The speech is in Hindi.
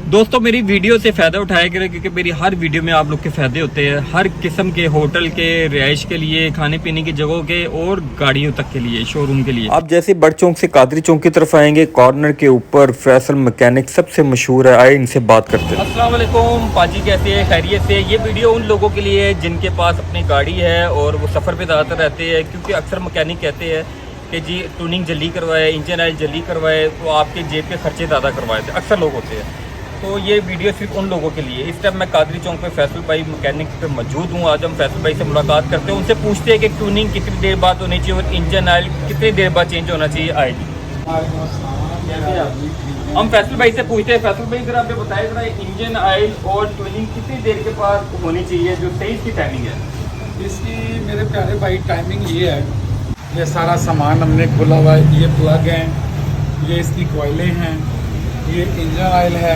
दोस्तों मेरी वीडियो से फ़ायदा उठाया करें क्योंकि मेरी हर वीडियो में आप लोग के फ़ायदे होते हैं, हर किस्म के होटल के, रिहाइश के लिए, खाने पीने की जगहों के और गाड़ियों तक के लिए, शोरूम के लिए। आप जैसे बड़ चौक से कादरी चौक की तरफ आएंगे, कॉर्नर के ऊपर फैसल मैकेनिक सबसे मशहूर है, आए इनसे बात करते हैं। अस्सलाम वालेकुम पाजी, कैसे है? खैरियत से? ये वीडियो उन लोगों के लिए है जिनके पास अपनी गाड़ी है और वो सफ़र पर ज़्यादातर रहते हैं, क्योंकि अक्सर मैकेनिक कहते हैं कि जी ट्यूनिंग जल्दी करवाए, इंजन ऑयल जल्दी करवाए तो आपके जेब के खर्चे ज़्यादा करवाए थे, अक्सर लोग होते हैं। तो ये वीडियो सिर्फ उन लोगों के लिए। इस टाइम मैं कादरी चौक पे फैसल भाई मैकेनिक पे मौजूद हूँ। आज हम फैसल भाई से मुलाकात करते हैं, उनसे पूछते हैं कि ट्यूनिंग कितनी देर बाद होनी चाहिए और इंजन ऑयल कितनी देर बाद चेंज होना चाहिए आएगी। हम फैसल भाई से पूछते हैं, फैसल भाई अगर आप बताएं जरा इंजन ऑयल और ट्यूनिंग कितनी देर के बाद होनी चाहिए, जो सही इसकी टाइमिंग है? इसकी मेरे प्यारे भाई टाइमिंग ये है, ये सारा सामान हमने खोला हुआ है, ये प्लग हैं, ये इसकी कोयलें हैं, ये इंजन ऑयल है,